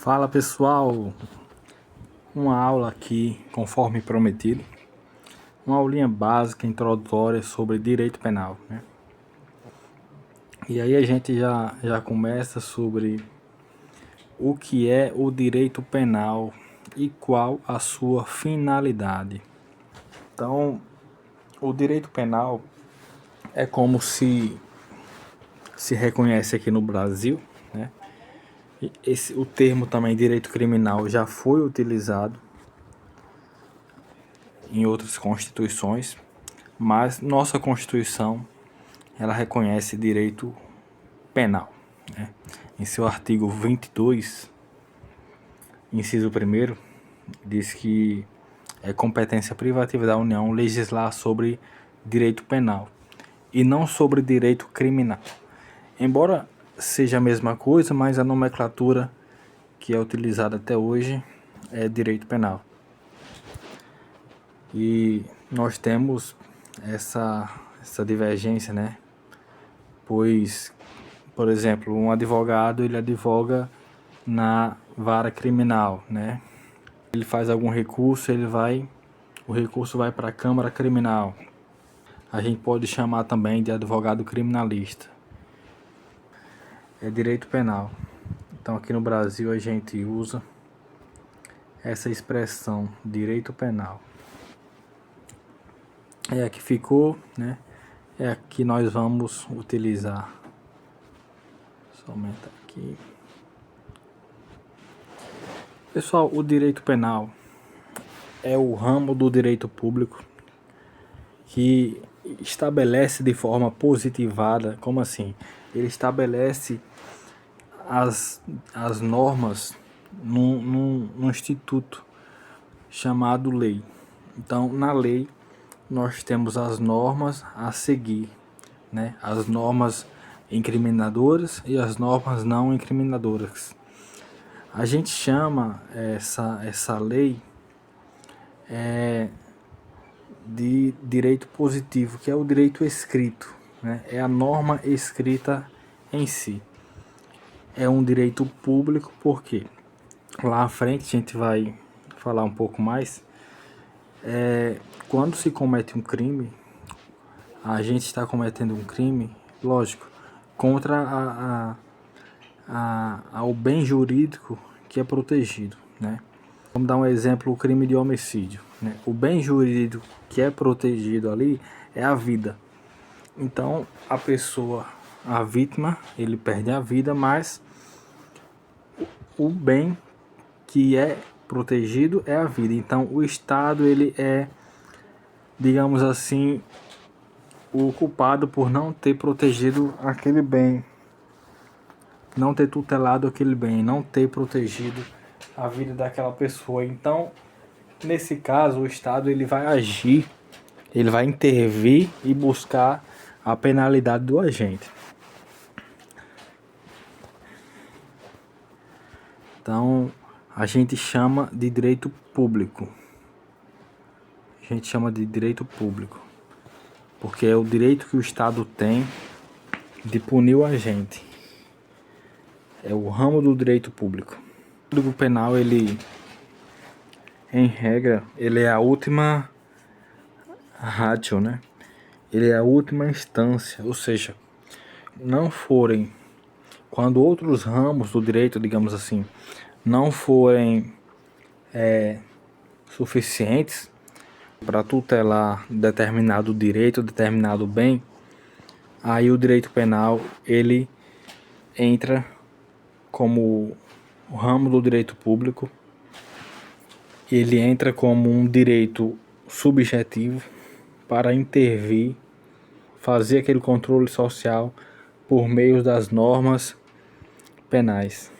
Fala pessoal, uma aula aqui conforme prometido, uma aulinha básica introdutória sobre direito penal, né? E aí a gente já começa sobre o que é o direito penal e qual a sua finalidade. Então, o direito penal é como se reconhece aqui no Brasil, né? O termo também direito criminal já foi utilizado em outras constituições, mas nossa Constituição ela reconhece direito penal, né? Em seu artigo 22, inciso 1º, diz que é competência privativa da União legislar sobre direito penal e não sobre direito criminal. Embora seja a mesma coisa, mas a nomenclatura que é utilizada até hoje é direito penal. E nós temos essa divergência, né? Pois, por exemplo, um advogado, ele advoga na vara criminal, né? Ele faz algum recurso, o recurso vai para a Câmara Criminal. A gente pode chamar também de advogado criminalista. É direito penal. Então aqui no Brasil a gente usa essa expressão, direito penal. É a que ficou, né? É a que nós vamos utilizar. Só aumentar aqui. Pessoal, o direito penal é o ramo do direito público que estabelece de forma positivada, como assim? Ele estabelece as normas num instituto chamado lei. Então, na lei, nós temos as normas a seguir, né? As normas incriminadoras e as normas não incriminadoras. A gente chama essa lei de direito positivo, que é o direito escrito, né? É a norma escrita em si. É um direito público porque lá à frente a gente vai falar um pouco mais. Quando se comete um crime, a gente está cometendo um crime, lógico, contra ao bem jurídico que é protegido, né? Vamos dar um exemplo, o crime de homicídio, né? O bem jurídico que é protegido ali é a vida. Então, a vítima, ele perde a vida, mas o bem que é protegido é a vida. Então, o Estado, ele é, digamos assim, o culpado por não ter protegido aquele bem, não ter tutelado aquele bem, não ter protegido a vida daquela pessoa. Então, nesse caso, o Estado ele vai agir, ele vai intervir e buscar a penalidade do agente. Então, a gente chama de direito público. A gente chama de direito público, porque é o direito que o Estado tem de punir o agente. É o ramo do direito público. O Código Penal, ele, em regra, ele é a última ratio, né? Ele é a última instância, ou seja, não forem, quando outros ramos do direito, digamos assim, não forem suficientes para tutelar determinado direito, determinado bem, aí o direito penal ele entra como o ramo do direito público, ele entra como um direito subjetivo para intervir, fazer aquele controle social por meio das normas penais.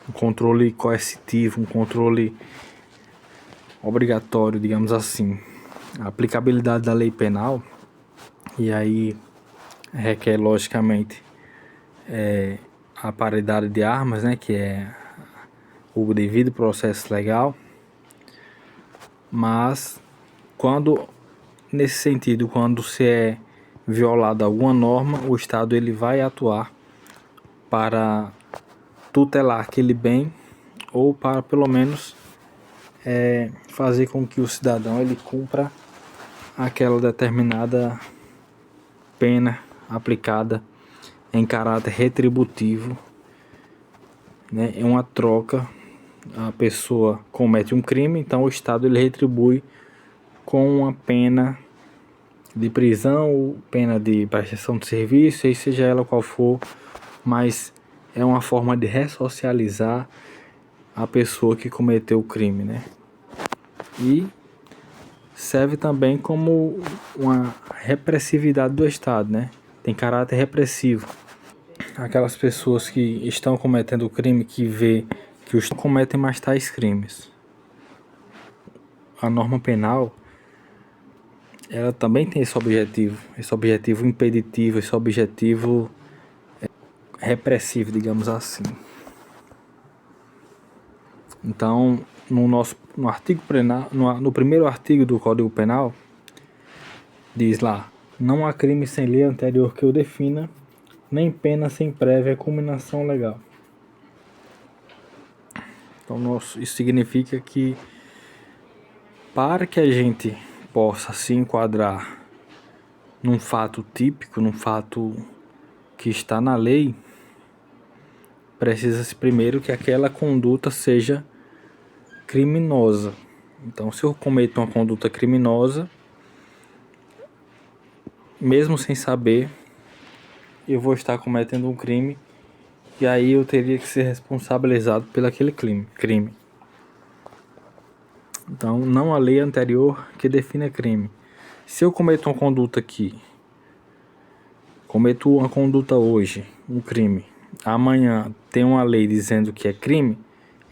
Um controle coercitivo, um controle obrigatório, digamos assim. A aplicabilidade da lei penal, e aí requer logicamente a paridade de armas, né, que é o devido processo legal, mas nesse sentido, quando se é violada alguma norma, o Estado ele vai atuar para tutelar aquele bem, ou para pelo menos fazer com que o cidadão ele cumpra aquela determinada pena aplicada em caráter retributivo, né? É uma troca. A pessoa comete um crime, então o Estado ele retribui com uma pena de prisão ou pena de prestação de serviço, e seja ela qual for, mas é uma forma de ressocializar a pessoa que cometeu o crime, né? E serve também como uma repressividade do Estado, né? Tem caráter repressivo. Aquelas pessoas que estão cometendo o crime, que vê que os cometem mais tais crimes. A norma penal, ela também tem esse objetivo impeditivo, esse objetivo repressivo, digamos assim. Então, no artigo penal, no primeiro artigo do Código Penal, diz lá: não há crime sem lei anterior que o defina, nem pena sem prévia culminação legal. Então, isso significa que, para que a gente possa se enquadrar num fato típico, num fato que está na lei, precisa-se primeiro que aquela conduta seja criminosa. Então, se eu cometo uma conduta criminosa, mesmo sem saber, eu vou estar cometendo um crime, e aí eu teria que ser responsabilizado pelo aquele crime. Então, não a lei anterior que define crime. Se eu cometo uma conduta aqui, cometo uma conduta hoje, um crime, amanhã tem uma lei dizendo que é crime,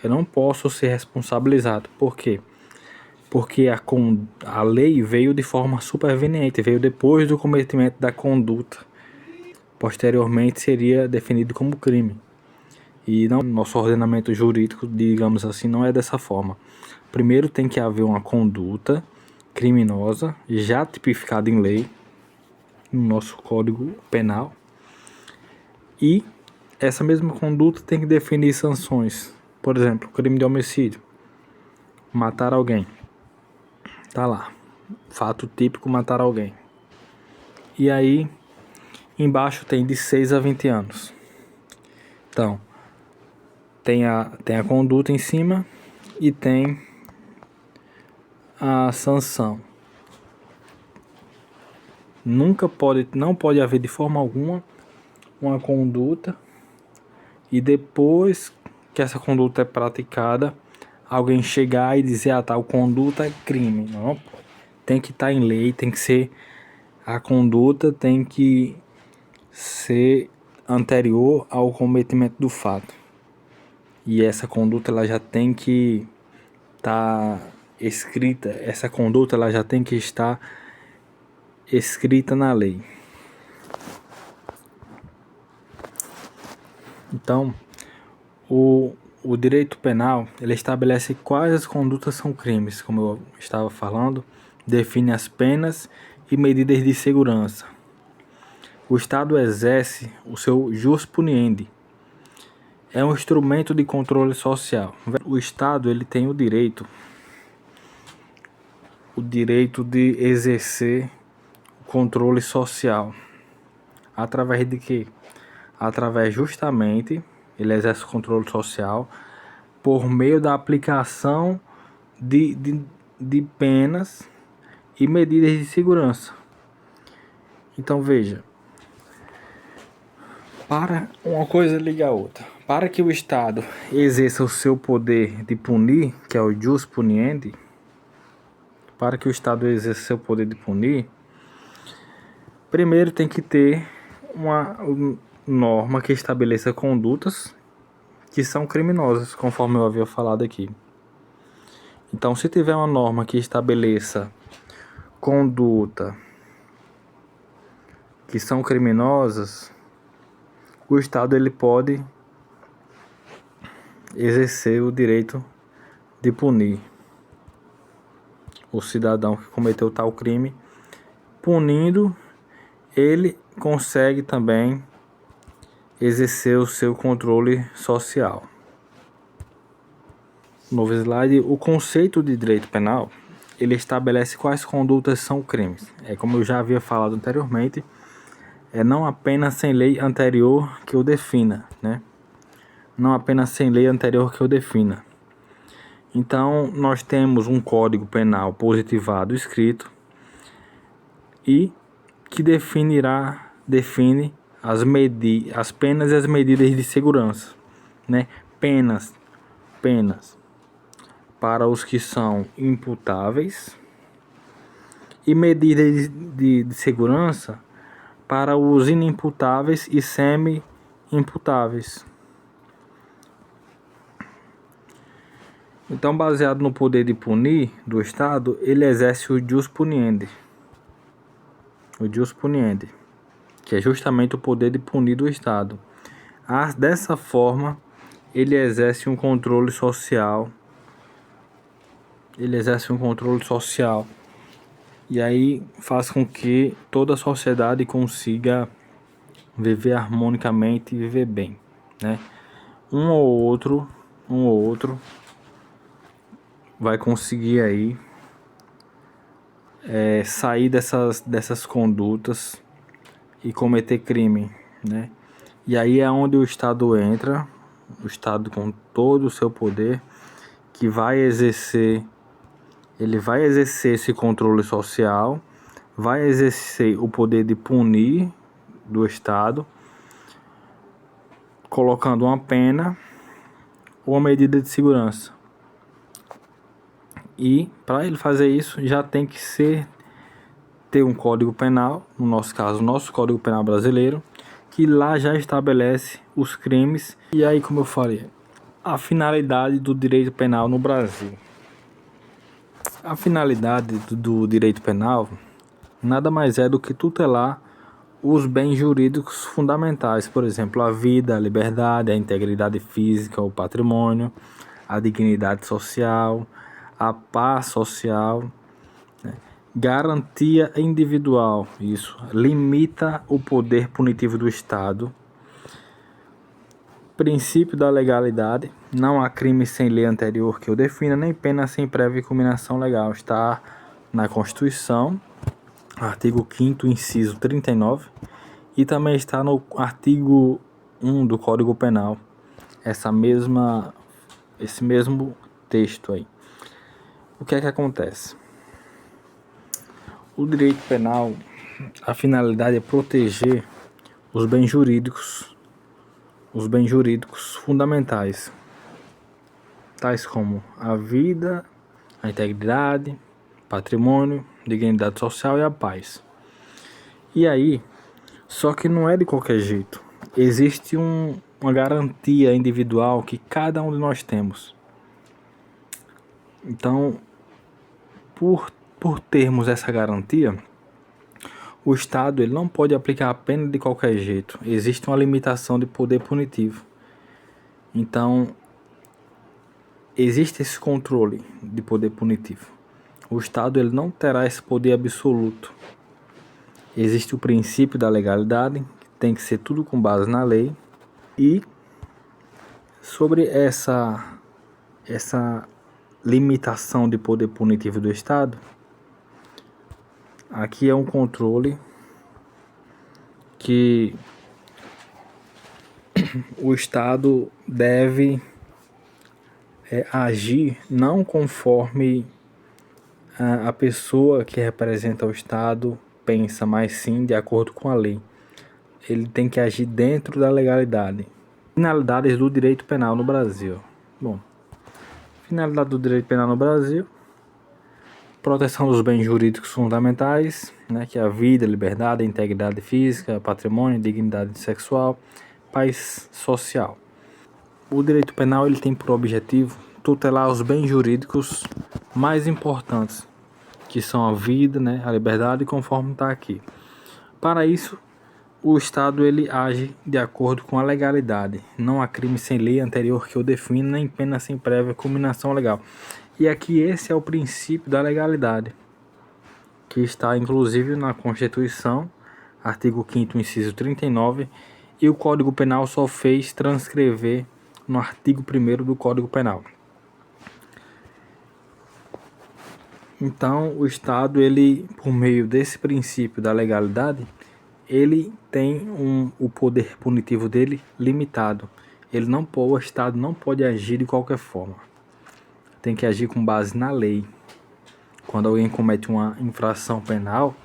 eu não posso ser responsabilizado. Por quê? Porque a lei veio de forma superveniente, veio depois do cometimento da conduta. Posteriormente seria definido como crime. E não, nosso ordenamento jurídico, digamos assim, não é dessa forma. Primeiro tem que haver uma conduta criminosa, já tipificada em lei, no nosso Código Penal. E essa mesma conduta tem que definir sanções. Por exemplo, crime de homicídio. Matar alguém. Tá lá. Fato típico, matar alguém. E aí, embaixo tem de 6 a 20 anos. Então, tem a conduta em cima e tem a sanção. Não pode haver de forma alguma uma conduta e depois que essa conduta é praticada, alguém chegar e dizer tal conduta é crime. Não, tem que estar em lei, tem que ser, a conduta tem que ser anterior ao cometimento do fato. E essa conduta ela já tem que estar escrita, essa conduta ela já tem que estar escrita na lei. Então, o direito penal, ele estabelece quais as condutas são crimes, como eu estava falando, define as penas e medidas de segurança. O Estado exerce o seu jus puniendi. É um instrumento de controle social. O Estado ele tem o direito de exercer o controle social. Através de quê? Através justamente, ele exerce o controle social por meio da aplicação de penas e medidas de segurança. Então veja, para uma coisa liga a outra. Para que o Estado exerça o seu poder de punir, que é o jus puniendi, para que o Estado exerça o seu poder de punir, primeiro tem que ter uma norma que estabeleça condutas que são criminosas, conforme eu havia falado aqui. Então, se tiver uma norma que estabeleça conduta que são criminosas, o Estado ele pode exercer o direito de punir o cidadão que cometeu tal crime. Punindo, ele consegue também exercer o seu controle social. Novo slide. O conceito de direito penal, ele estabelece quais condutas são crimes. Como eu já havia falado anteriormente, não apenas sem lei anterior que o defina, né? Não apenas sem lei anterior que o defina. Então, nós temos um Código Penal positivado escrito e que define as penas e as medidas de segurança, né? Penas para os que são imputáveis e medidas de segurança para os inimputáveis e semi-imputáveis. Então, baseado no poder de punir do Estado, ele exerce o jus puniendi. O jus puniendi, que é justamente o poder de punir do Estado. Dessa forma, ele exerce um controle social. E aí faz com que toda a sociedade consiga viver harmonicamente e viver bem, né? Um ou outro vai conseguir aí sair dessas condutas e cometer crime, né? E aí é onde o Estado entra, o Estado com todo o seu poder, que vai exercer esse controle social, vai exercer o poder de punir do Estado, colocando uma pena ou uma medida de segurança. E para ele fazer isso, já tem que ter um Código Penal, no nosso caso, o nosso Código Penal brasileiro, que lá já estabelece os crimes. E aí, como eu falei, a finalidade do direito penal no Brasil. A finalidade do direito penal nada mais é do que tutelar os bens jurídicos fundamentais, por exemplo, a vida, a liberdade, a integridade física, o patrimônio, a dignidade social, a paz social, né? Garantia individual, isso limita o poder punitivo do Estado. Princípio da legalidade, não há crime sem lei anterior que o defina, nem pena sem prévia culminação legal. Está na Constituição, artigo 5º, inciso 39, e também está no artigo 1 do Código Penal, esse mesmo texto aí. O que é que acontece? O direito penal, a finalidade é proteger os bens jurídicos fundamentais, tais como a vida, a integridade, patrimônio, dignidade social e a paz. E aí, só que não é de qualquer jeito. Existe uma garantia individual que cada um de nós temos. Então, por termos essa garantia, o Estado ele não pode aplicar a pena de qualquer jeito. Existe uma limitação de poder punitivo. Então, existe esse controle de poder punitivo. O Estado ele não terá esse poder absoluto. Existe o princípio da legalidade, que tem que ser tudo com base na lei. E sobre essa limitação de poder punitivo do Estado, aqui é um controle que o Estado deve agir não conforme a pessoa que representa o Estado pensa, mas sim de acordo com a lei. Ele tem que agir dentro da legalidade. Finalidades do direito penal no Brasil. Bom, finalidade do direito penal no Brasil: proteção dos bens jurídicos fundamentais, né, que é a vida, a liberdade, a integridade física, patrimônio, dignidade sexual, paz social. O direito penal ele tem por objetivo tutelar os bens jurídicos mais importantes, que são a vida, né, a liberdade, conforme está aqui. Para isso, o Estado ele age de acordo com a legalidade. Não há crime sem lei anterior que o defina, nem pena sem prévia culminação legal. E aqui esse é o princípio da legalidade, que está inclusive na Constituição, artigo 5º, inciso 39, e o Código Penal só fez transcrever no artigo 1º do Código Penal. Então, o Estado, ele, por meio desse princípio da legalidade, ele tem o poder punitivo dele limitado. O Estado não pode agir de qualquer forma. Tem que agir com base na lei. Quando alguém comete uma infração penal,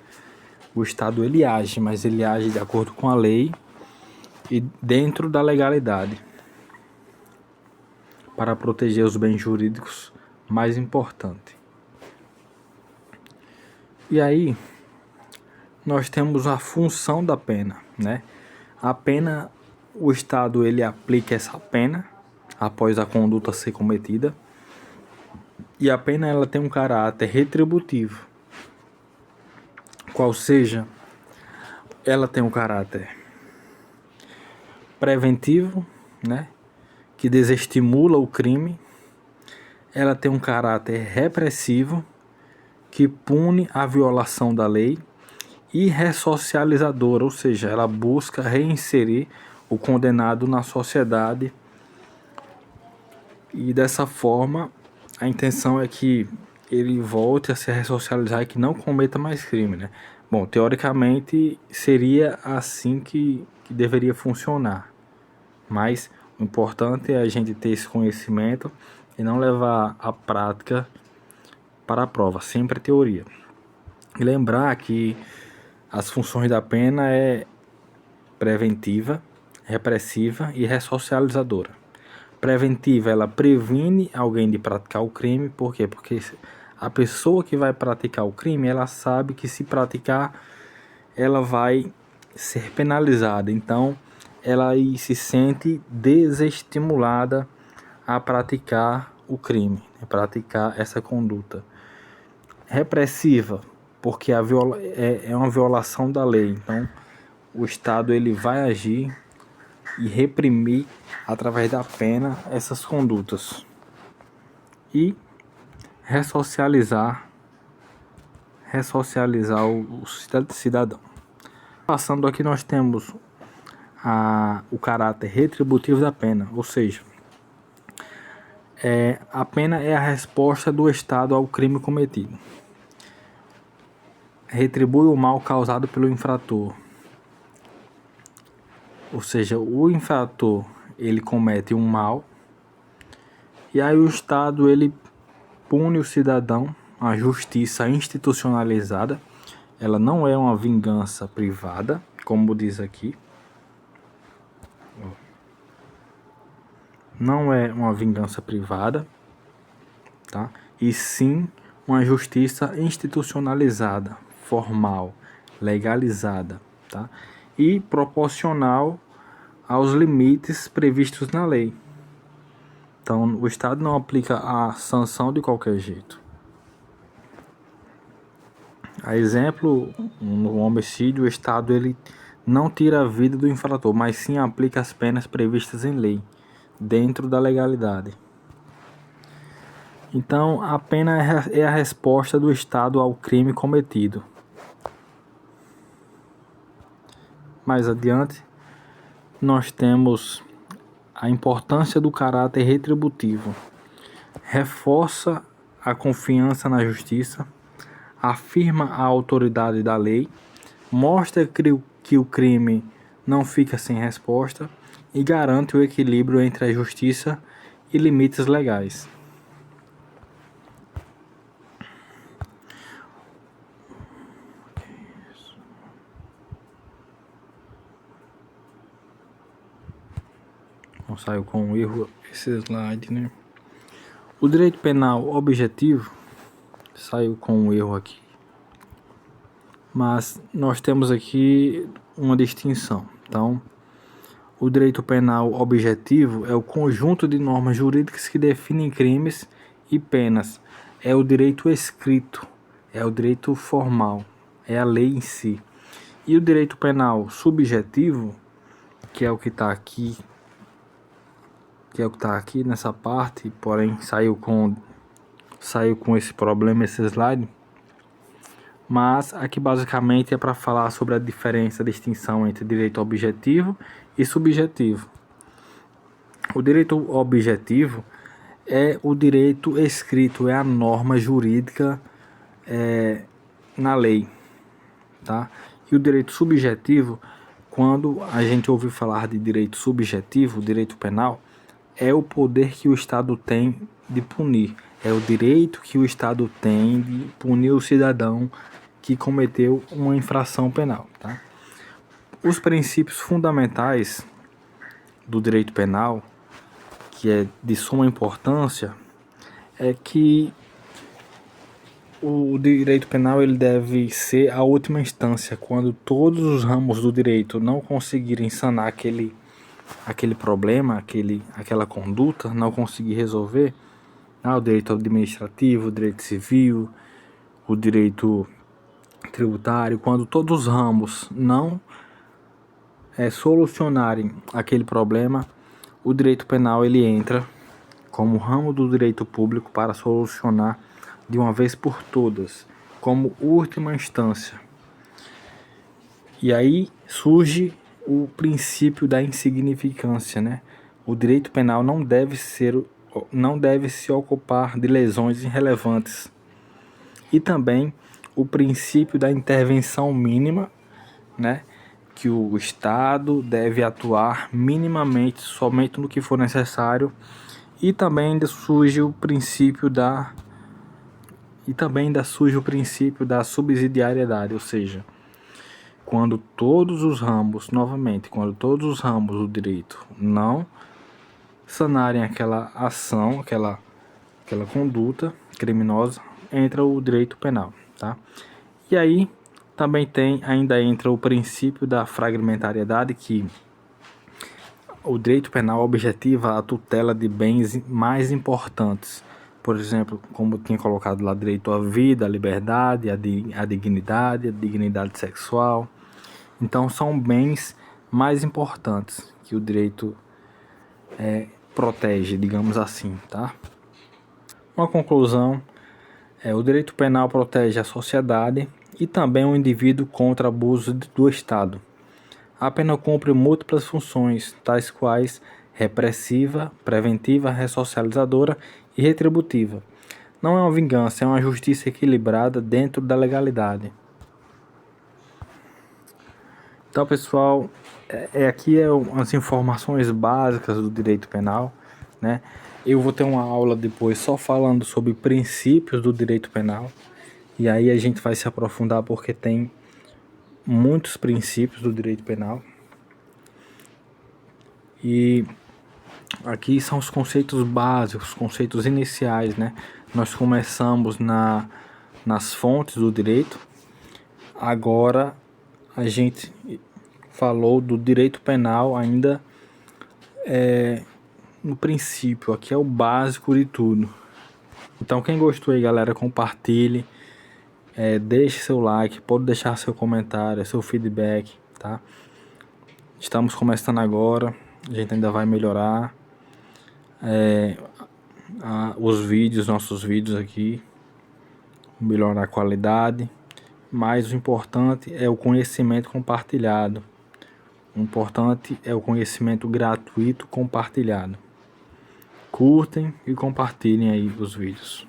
o Estado ele age, mas ele age de acordo com a lei e dentro da legalidade, para proteger os bens jurídicos mais importantes. E aí, nós temos a função da pena, né? A pena, o Estado ele aplica essa pena após a conduta ser cometida. E a pena ela tem um caráter retributivo. Qual seja, ela tem um caráter preventivo, né? Que desestimula o crime. Ela tem um caráter repressivo, que pune a violação da lei, e ressocializadora, ou seja, ela busca reinserir o condenado na sociedade, e dessa forma a intenção é que ele volte a se ressocializar e que não cometa mais crime, né? Bom, teoricamente seria assim que deveria funcionar, mas o importante é a gente ter esse conhecimento e não levar a prática para a prova, sempre teoria. E lembrar que as funções da pena é preventiva, repressiva e ressocializadora. Preventiva, ela previne alguém de praticar o crime. Por quê? Porque a pessoa que vai praticar o crime, ela sabe que se praticar, ela vai ser penalizada. Então, ela aí se sente desestimulada a praticar o crime, a praticar essa conduta. Repressiva, porque é uma violação da lei. Então, o Estado ele vai agir e reprimir através da pena essas condutas. E ressocializar o cidadão. Passando aqui, nós temos o caráter retributivo da pena, ou seja, a pena é a resposta do Estado ao crime cometido. Retribui o mal causado pelo infrator. Ou seja, o infrator ele comete um mal, e aí o Estado ele pune o cidadão. A justiça institucionalizada, ela não é uma vingança privada, como diz aqui. Não é uma vingança privada, tá? E sim uma justiça institucionalizada, formal, legalizada, tá? E proporcional aos limites previstos na lei. Então, o Estado não aplica a sanção de qualquer jeito. A exemplo, no homicídio, o Estado ele não tira a vida do infrator, mas sim aplica as penas previstas em lei, dentro da legalidade. Então, a pena é a resposta do Estado ao crime cometido. Mais adiante, nós temos a importância do caráter retributivo. Reforça a confiança na justiça, afirma a autoridade da lei, mostra que o crime não fica sem resposta e garante o equilíbrio entre a justiça e limites legais. Não saiu com um erro esse slide, né? O direito penal objetivo saiu com um erro aqui, mas nós temos aqui uma distinção. Então, o direito penal objetivo é o conjunto de normas jurídicas que definem crimes e penas. É o direito escrito, é o direito formal, é a lei em si. E o direito penal subjetivo, que é o que está aqui, nessa parte, porém saiu com esse problema, esse slide. mas aqui basicamente é para falar sobre a diferença, a distinção entre direito objetivo e subjetivo. O direito objetivo é o direito escrito, é a norma jurídica na lei, tá? E o direito subjetivo, quando a gente ouve falar de direito subjetivo, direito penal, é o poder que o Estado tem de punir, é o direito que o Estado tem de punir o cidadão que cometeu uma infração penal, tá? Os princípios fundamentais do direito penal, que é de suma importância, é que o direito penal ele deve ser a última instância, quando todos os ramos do direito não conseguirem sanar aquele problema, aquela conduta, não conseguir resolver, o direito administrativo, o direito civil, o direito tributário, quando todos os ramos não solucionarem aquele problema, o direito penal ele entra como ramo do direito público para solucionar de uma vez por todas, como última instância. E aí surge o princípio da insignificância, né? O direito penal não deve se ocupar de lesões irrelevantes. E também o princípio da intervenção mínima, né? Que o Estado deve atuar minimamente, somente no que for necessário. E também ainda surge o princípio da subsidiariedade, ou seja, quando todos os ramos do direito não sanarem aquela ação, aquela conduta criminosa, entra o direito penal, tá? E aí também ainda entra o princípio da fragmentariedade, que o direito penal objetiva a tutela de bens mais importantes. Por exemplo, como tinha colocado lá, direito à vida, à liberdade, à dignidade sexual. Então são bens mais importantes que o direito protege, digamos assim, tá? Uma conclusão, o direito penal protege a sociedade e também o indivíduo contra abuso do Estado. A pena cumpre múltiplas funções, tais quais repressiva, preventiva, ressocializadora e retributiva. Não é uma vingança, é uma justiça equilibrada dentro da legalidade. Então, pessoal, aqui as informações básicas do direito penal, né? Eu vou ter uma aula depois só falando sobre princípios do direito penal, e aí a gente vai se aprofundar porque tem muitos princípios do direito penal. E aqui são os conceitos básicos, os conceitos iniciais, né? Nós começamos nas fontes do direito. Agora a gente falou do direito penal ainda no princípio. Aqui é o básico de tudo. Então quem gostou aí, galera, compartilhe, deixe seu like, pode deixar seu comentário, seu feedback, tá? Estamos começando agora, a gente ainda vai melhorar nossos vídeos aqui, melhorar a qualidade, mas o importante é o conhecimento compartilhado. O importante é o conhecimento gratuito compartilhado. Curtem e compartilhem aí os vídeos.